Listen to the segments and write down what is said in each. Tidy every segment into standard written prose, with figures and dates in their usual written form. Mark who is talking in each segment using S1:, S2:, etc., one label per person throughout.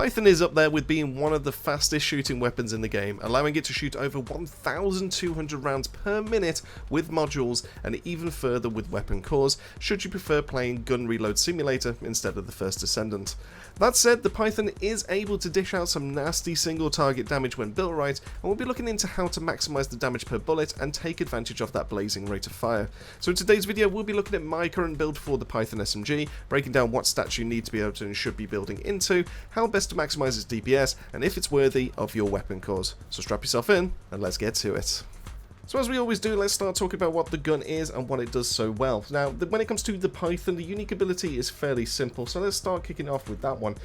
S1: Python is up there with being one of the fastest shooting weapons in the game, allowing it to shoot over 1,200 rounds per minute with modules and even further with weapon cores, should you prefer playing Gun Reload Simulator instead of the first Descendant. That said, the Python is able to dish out some nasty single target damage when built right, and we'll be looking into how to maximise the damage per bullet and take advantage of that blazing rate of fire. So in today's video we'll be looking at my current build for the Python SMG, breaking down what stats you need to be able to and should be building into, how best to maximise its DPS, and if it's worthy of your weapon cores. So strap yourself in and let's get to it. So as we always do, let's start talking about what the gun is and what it does so well. Now, when it comes to the Python, the unique ability is fairly simple, so let's start kicking off with that one.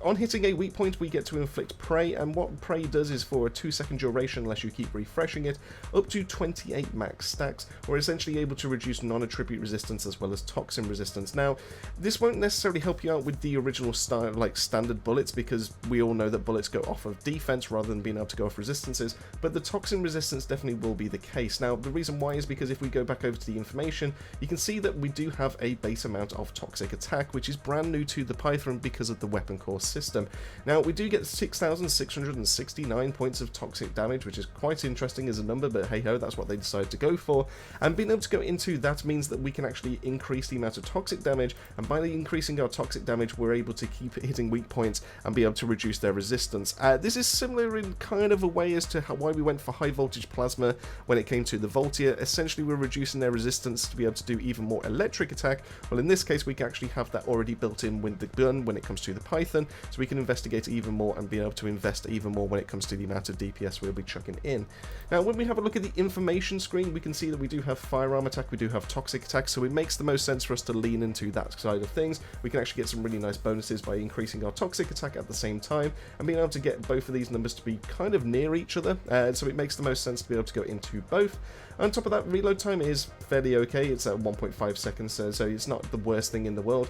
S1: On hitting a weak point, we get to inflict prey, and what prey does is for a 2-second duration, unless you keep refreshing it, up to 28 max stacks. We're essentially able to reduce non-attribute resistance as well as toxin resistance. Now, this won't necessarily help you out with the original style, like standard bullets, because we all know that bullets go off of defense rather than being able to go off resistances, but the toxin resistance definitely will be the case. Now, the reason why is because if we go back over to the information, you can see that we do have a base amount of toxic attack, which is brand new to the Python because of the weapon core system. Now, we do get 6,669 points of toxic damage, which is quite interesting as a number, but hey ho, that's what they decided to go for. And being able to go into that means that we can actually increase the amount of toxic damage, and by increasing our toxic damage, we're able to keep hitting weak points and be able to reduce their resistance. This is similar in kind of a way as to why we went for high voltage plasma when it came to the Voltia. Essentially, we're reducing their resistance to be able to do even more electric attack. Well, in this case, we can actually have that already built in with the gun when it comes to the Python, so we can investigate even more and be able to invest even more when it comes to the amount of DPS we'll be chucking in. Now, when we have a look at the information screen, we can see that we do have firearm attack, we do have toxic attack, so it makes the most sense for us to lean into that side of things. We can actually get some really nice bonuses by increasing our toxic attack at the same time, and being able to get both of these numbers to be kind of near each other, so it makes the most sense to be able to go into both. On top of that, reload time is fairly okay. It's at 1.5 seconds, so it's not the worst thing in the world.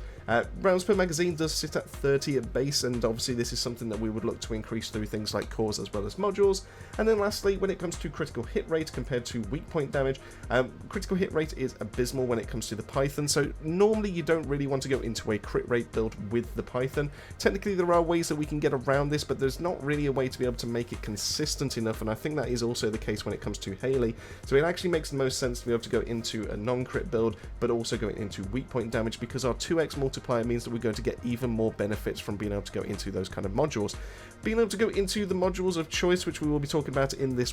S1: Rounds per magazine does sit at 30 at base, and obviously this is something that we would look to increase through things like cores as well as modules. And then lastly, when it comes to critical hit rate compared to weak point damage, critical hit rate is abysmal when it comes to the Python, so normally you don't really want to go into a crit rate build with the Python. Technically there are ways that we can get around this, but there's not really a way to be able to make it consistent enough, and I think that is also the case when it comes to Haley. So it actually makes the most sense to be able to go into a non-crit build, but also going into weak point damage, because our 2x multiplier means that we're going to get even more benefits from being able to go into those kind of modules. Being able to go into the modules of choice, which we will be talking about in this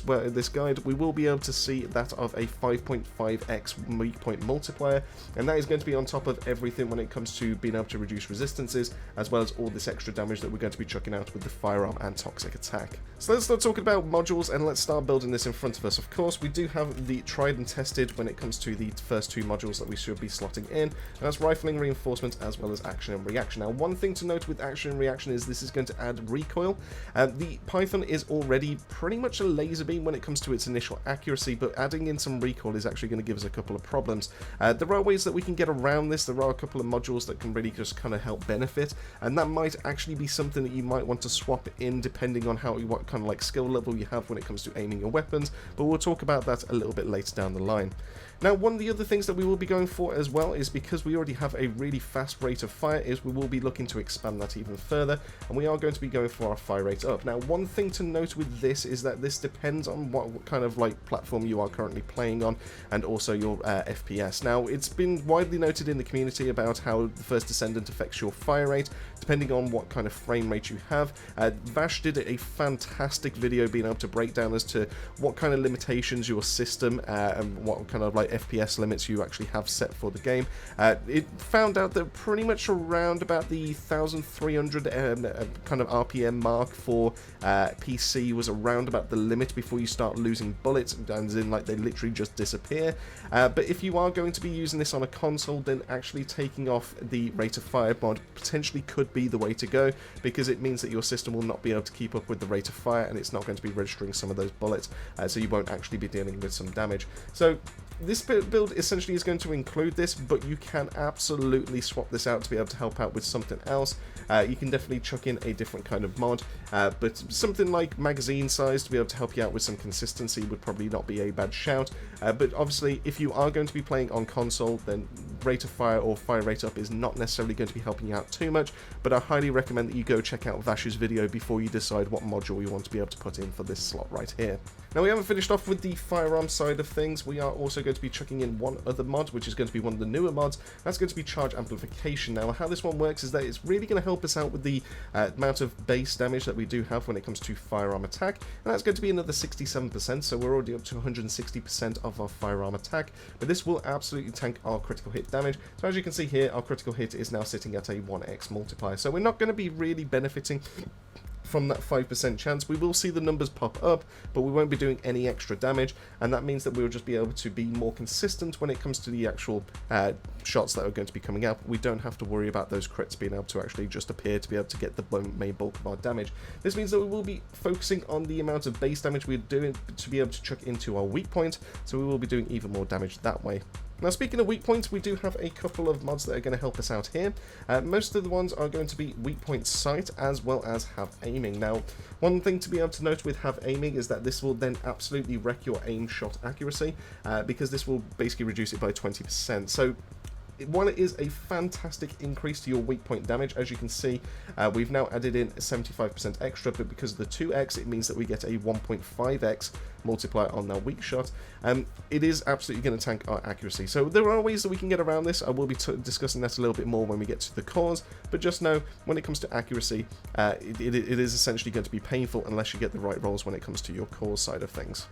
S1: guide, we will be able to see that of a 5.5x weak point multiplier, and that is going to be on top of everything when it comes to being able to reduce resistances, as well as all this extra damage that we're going to be chucking out with the firearm and toxic attack. So let's start talking about modules, and let's start building this in front of us. Of course, we do have the tried and tested when it comes to the first two modules that we should be slotting in, and that's rifling reinforcement as well as action and reaction. Now, one thing to note with action and reaction is this is going to add recoil. The Python is already pretty much a laser beam when it comes to its initial accuracy, but adding in some recoil is actually going to give us a couple of problems. There are ways that we can get around this. There are a couple of modules that can really just kind of help benefit, and that might actually be something that you might want to swap in depending on what kind of like skill level you have when it comes to aiming your weapons, but we'll talk about that a little bit later down the line. Now, one of the other things that we will be going for as well is, because we already have a really fast rate of fire, is we will be looking to expand that even further, and we are going to be going for our fire rate up. Now, one thing to note with this is that this depends on what kind of like platform you are currently playing on, and also your FPS. Now, it's been widely noted in the community about how the first Descendant affects your fire rate depending on what kind of frame rate you have. Vash did a fantastic video being able to break down as to what kind of limitations your system and what kind of like FPS limits you actually have set for the game. It found out that pretty much around about the 1,300 kind of RPM mark for PC was around about the limit before you start losing bullets, as in like they literally just disappear. But if you are going to be using this on a console, then actually taking off the rate of fire mod potentially could be the way to go, because it means that your system will not be able to keep up with the rate of fire, and it's not going to be registering some of those bullets, so you won't actually be dealing with some damage. damage. So this build essentially is going to include this, but you can absolutely swap this out to be able to help out with something else. You can definitely chuck in a different kind of mod, but something like magazine size to be able to help you out with some consistency would probably not be a bad shout. But obviously, if you are going to be playing on console, then rate of fire or fire rate up is not necessarily going to be helping you out too much, but I highly recommend that you go check out Vash's video before you decide what module you want to be able to put in for this slot right here. Now, we haven't finished off with the firearm side of things. We are also going to be chucking in one other mod, which is going to be one of the newer mods. That's going to be charge amplification. Now, how this one works is that it's really going to help us out with the amount of base damage that we do have when it comes to firearm attack, and that's going to be another 67%, so we're already up to 160% of our firearm attack, but this will absolutely tank our critical hit damage. So as you can see here, our critical hit is now sitting at a 1x multiplier, so we're not going to be really benefiting from that 5% chance. We will see the numbers pop up, but we won't be doing any extra damage, and that means that we'll just be able to be more consistent when it comes to the actual shots that are going to be coming out. We don't have to worry about those crits being able to actually just appear to be able to get the main bulk of our damage. This means that we will be focusing on the amount of base damage we're doing to be able to chuck into our weak point, so we will be doing even more damage that way. Now, speaking of weak points, we do have a couple of mods that are going to help us out here. Most of the ones are going to be weak point sight as well as have aiming. Now, one thing to be able to note with have aiming is that this will then absolutely wreck your aim shot accuracy, because this will basically reduce it by 20%. So while it is a fantastic increase to your weak point damage, as you can see, we've now added in a 75% extra, but because of the 2x, it means that we get a 1.5x multiplier on our weak shot. It is absolutely going to tank our accuracy. So there are ways that we can get around this. I will be discussing that a little bit more when we get to the cores, but just know when it comes to accuracy, it is essentially going to be painful unless you get the right rolls when it comes to your cores side of things.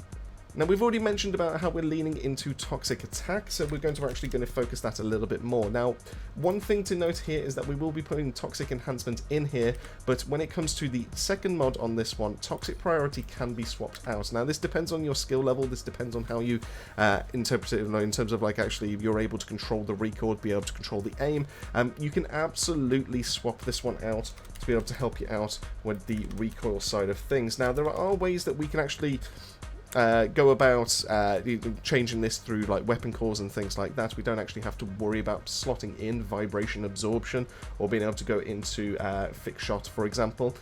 S1: Now, we've already mentioned about how we're leaning into toxic attack, so we're going to focus that a little bit more. Now, one thing to note here is that we will be putting toxic enhancement in here, but when it comes to the second mod on this one, toxic priority can be swapped out. Now, this depends on your skill level, this depends on how you interpret it, in terms of like actually you're able to control the recoil, be able to control the aim. You can absolutely swap this one out to be able to help you out with the recoil side of things. Now, there are ways that we can actually go about changing this through like weapon cores and things like that. We don't actually have to worry about slotting in vibration absorption or being able to go into fixed shot, for example.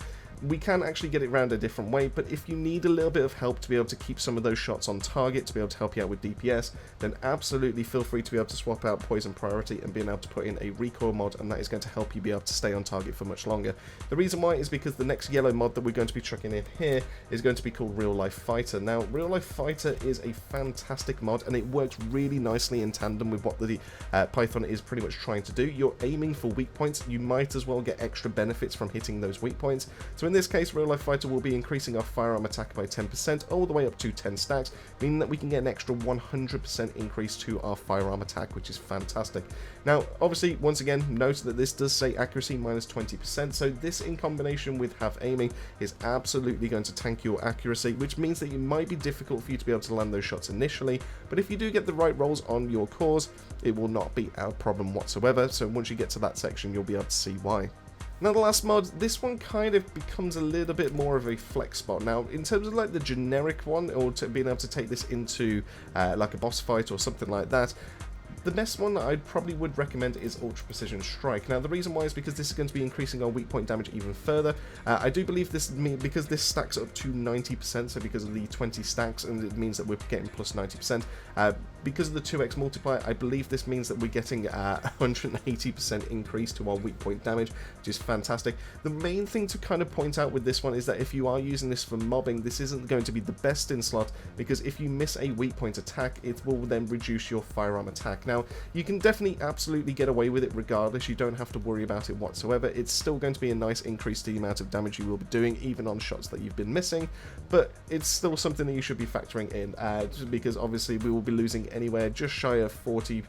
S1: We can actually get it around a different way, but if you need a little bit of help to be able to keep some of those shots on target, to be able to help you out with DPS, then absolutely feel free to be able to swap out poison priority and being able to put in a recoil mod, and that is going to help you be able to stay on target for much longer. The reason why is because the next yellow mod that we're going to be chucking in here is going to be called Real Life Fighter. Now, Real Life Fighter is a fantastic mod, and it works really nicely in tandem with what the Python is pretty much trying to do. You're aiming for weak points, you might as well get extra benefits from hitting those weak points. So in this case, Real Life Fighter will be increasing our firearm attack by 10%, all the way up to 10 stacks, meaning that we can get an extra 100% increase to our firearm attack, which is fantastic. Now, obviously, once again, note that this does say accuracy minus 20%, so this in combination with have aiming is absolutely going to tank your accuracy, which means that it might be difficult for you to be able to land those shots initially, but if you do get the right rolls on your cores, it will not be a problem whatsoever. So once you get to that section, you'll be able to see why. Now, the last mod, this one kind of becomes a little bit more of a flex spot. Now, in terms of like the generic one, or being able to take this into like a boss fight or something like that, the best one that I probably would recommend is Ultra Precision Strike. Now, the reason why is because this is going to be increasing our weak point damage even further. I do believe this, because this stacks up to 90%, so because of the 20 stacks, and it means that we're getting plus 90%. Because of the 2x multiplier, I believe this means that we're getting a 180% increase to our weak point damage, which is fantastic. The main thing to kind of point out with this one is that if you are using this for mobbing, this isn't going to be the best in slot, because if you miss a weak point attack, it will then reduce your firearm attack. Now, you can definitely absolutely get away with it regardless. You don't have to worry about it whatsoever. It's still going to be a nice increase to the amount of damage you will be doing, even on shots that you've been missing, but it's still something that you should be factoring in, because obviously we will be losing anywhere just shy of 40%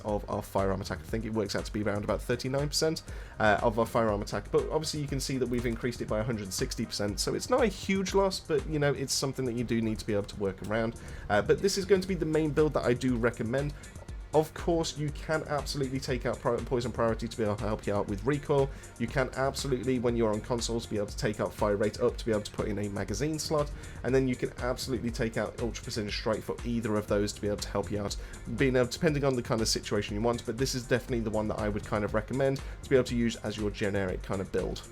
S1: of our firearm attack. I think it works out to be around about 39% of our firearm attack, but obviously you can see that we've increased it by 160%, so it's not a huge loss, but you know, it's something that you do need to be able to work around. But this is going to be the main build that I do recommend. Of course, you can absolutely take out poison priority to be able to help you out with recoil. You can absolutely, when you're on consoles, be able to take out fire rate up to be able to put in a magazine slot, and then you can absolutely take out ultra precision strike for either of those to be able to help you out, being able, depending on the kind of situation you want. But this is definitely the one that I would kind of recommend to be able to use as your generic kind of build.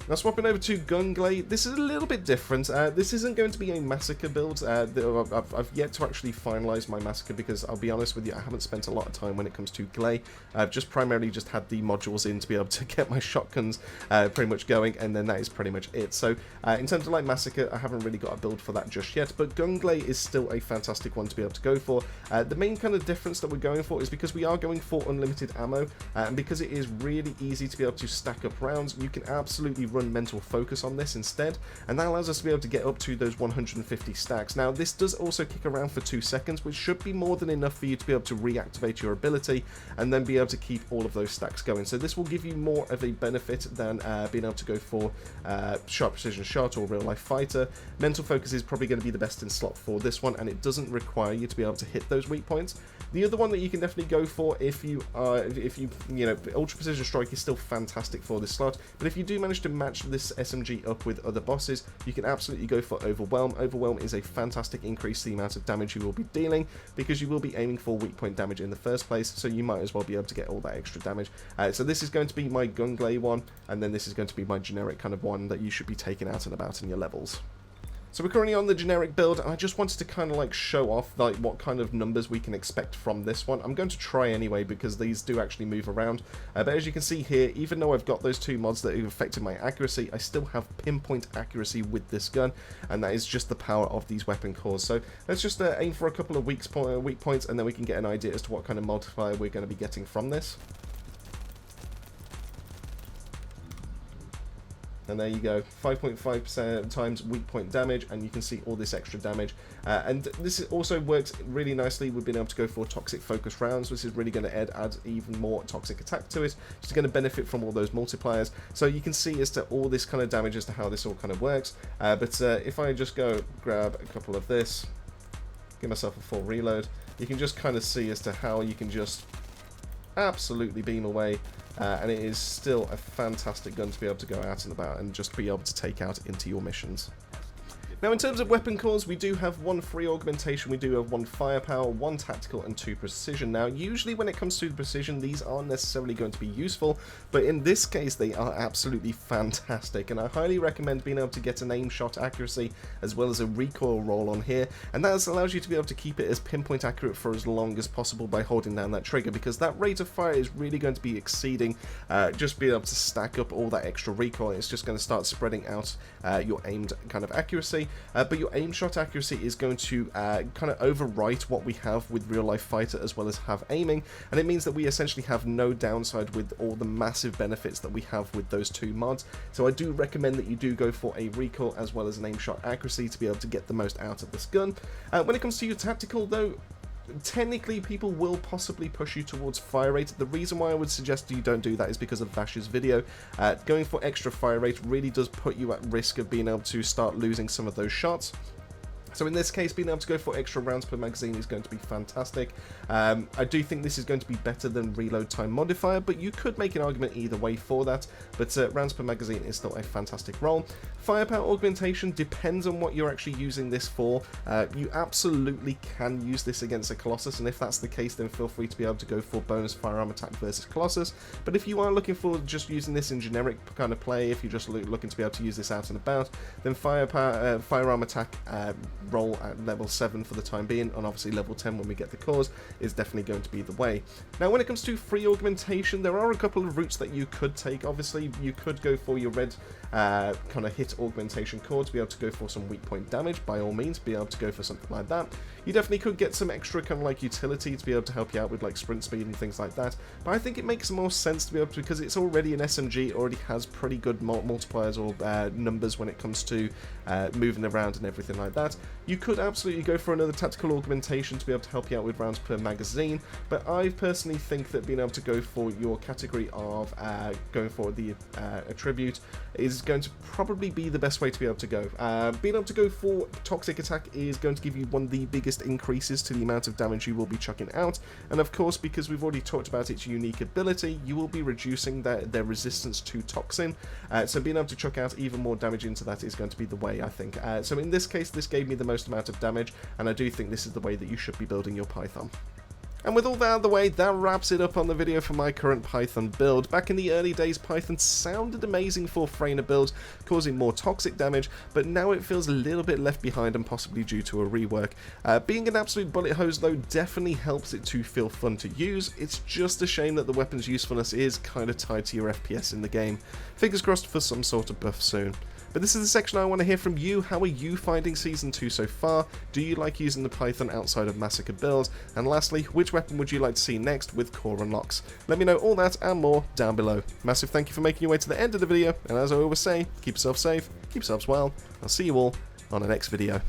S1: Now swapping over to GunGley, this is a little bit different. This isn't going to be a massacre build. I've yet to actually finalise my massacre because I'll be honest with you, I haven't spent a lot of time when it comes to Gley. I've just primarily just had the modules in to be able to get my shotguns pretty much going, and then that is pretty much it. So in terms of like massacre, I haven't really got a build for that just yet, but GunGley is still a fantastic one to be able to go for. The main kind of difference that we're going for is because we are going for unlimited ammo, and because it is really easy to be able to stack up rounds, you can absolutely run mental focus on this instead, and that allows us to be able to get up to those 150 stacks. Now this does also kick around for 2 seconds, which should be more than enough for you to be able to reactivate your ability and then be able to keep all of those stacks going. So this will give you more of a benefit than being able to go for sharp precision shot or real life fighter. Mental focus is probably going to be the best in slot for this one, and it doesn't require you to be able to hit those weak points. The other one that you can definitely go for if you know, ultra precision strike is still fantastic for this slot, but if you do manage to match this SMG up with other bosses, you can absolutely go for overwhelm. Overwhelm is a fantastic increase to the amount of damage you will be dealing, because you will be aiming for weak point damage in the first place, so you might as well be able to get all that extra damage. So this is going to be my GunGley one, and then this is going to be my generic kind of one that you should be taking out and about in your levels. So we're currently on the generic build, and I just wanted to kind of like show off like what kind of numbers we can expect from this one. I'm going to try anyway because these do actually move around, but as you can see here, even though I've got those 2 mods that have affected my accuracy, I still have pinpoint accuracy with this gun, and that is just the power of these weapon cores. So let's just aim for a couple of weak points, and then we can get an idea as to what kind of multiplier we're going to be getting from this. And there you go, 5.5% times weak point damage, and you can see all this extra damage. And this also works really nicely with being able to go for toxic focus rounds. This is really going to add even more toxic attack to it, which is going to benefit from all those multipliers. So you can see as to all this kind of damage as to how this all kind of works. But if I just go grab a couple of this, give myself a full reload, you can just kind of see as to how you can just absolutely beam away. And it is still a fantastic gun to be able to go out and about and just be able to take out into your missions. Now in terms of weapon cores, we do have 1 free augmentation, we do have 1 firepower, 1 tactical, and 2 precision. Now usually when it comes to precision, these aren't necessarily going to be useful, but in this case they are absolutely fantastic, and I highly recommend being able to get an aim shot accuracy as well as a recoil roll on here, and that allows you to be able to keep it as pinpoint accurate for as long as possible by holding down that trigger, because that rate of fire is really going to be exceeding just being able to stack up all that extra recoil. It's just going to start spreading out your aimed kind of accuracy. But your aim shot accuracy is going to kind of overwrite what we have with real life fighter as well as have aiming, and it means that we essentially have no downside with all the massive benefits that we have with those 2 mods. So I do recommend that you do go for a recoil as well as an aim shot accuracy to be able to get the most out of this gun. When it comes to your tactical though, technically people will possibly push you towards fire rate. The reason why I would suggest you don't do that is because of Vash's video. Going for extra fire rate really does put you at risk of being able to start losing some of those shots. So in this case, being able to go for extra rounds per magazine is going to be fantastic. I do think this is going to be better than reload time modifier, but you could make an argument either way for that. But rounds per magazine is still a fantastic roll. Firepower augmentation depends on what you're actually using this for. You absolutely can use this against a Colossus, and if that's the case, then feel free to be able to go for bonus firearm attack versus Colossus. But if you are looking for just using this in generic kind of play, if you're just looking to be able to use this out and about, then firearm attack roll at level 7 for the time being, and obviously level 10 when we get the cores is definitely going to be the way. Now when it comes to free augmentation, there are a couple of routes that you could take. Obviously you could go for your red kind of hit augmentation core to be able to go for some weak point damage, by all means be able to go for something like that. You definitely could get some extra kind of like utility to be able to help you out with like sprint speed and things like that, but I think it makes more sense to be able to, because it's already an SMG, it already has pretty good multipliers or numbers when it comes to moving around and everything like that. You could absolutely go for another tactical augmentation to be able to help you out with rounds per magazine, but I personally think that being able to go for your category of going for the attribute is going to probably be the best way to be able to go. Being able to go for toxic attack is going to give you one of the biggest increases to the amount of damage you will be chucking out, and of course, because we've already talked about its unique ability, you will be reducing their resistance to toxin, so being able to chuck out even more damage into that is going to be the way, I think. So in this case, this gave me the most amount of damage, and I do think this is the way that you should be building your Python. And with all that out of the way, that wraps it up on the video for my current Python build. Back in the early days, Python sounded amazing for Frainer builds, causing more toxic damage, but now it feels a little bit left behind and possibly due to a rework. Being an absolute bullet hose though definitely helps it to feel fun to use. It's just a shame that the weapon's usefulness is kind of tied to your FPS in the game. Fingers crossed for some sort of buff soon. But this is the section I want to hear from you. How are you finding Season 2 so far? Do you like using the Python outside of Massacre builds? And lastly, which weapon would you like to see next with core unlocks? Let me know all that and more down below. Massive thank you for making your way to the end of the video, and as I always say, keep yourself safe, keep yourselves well. I'll see you all on the next video.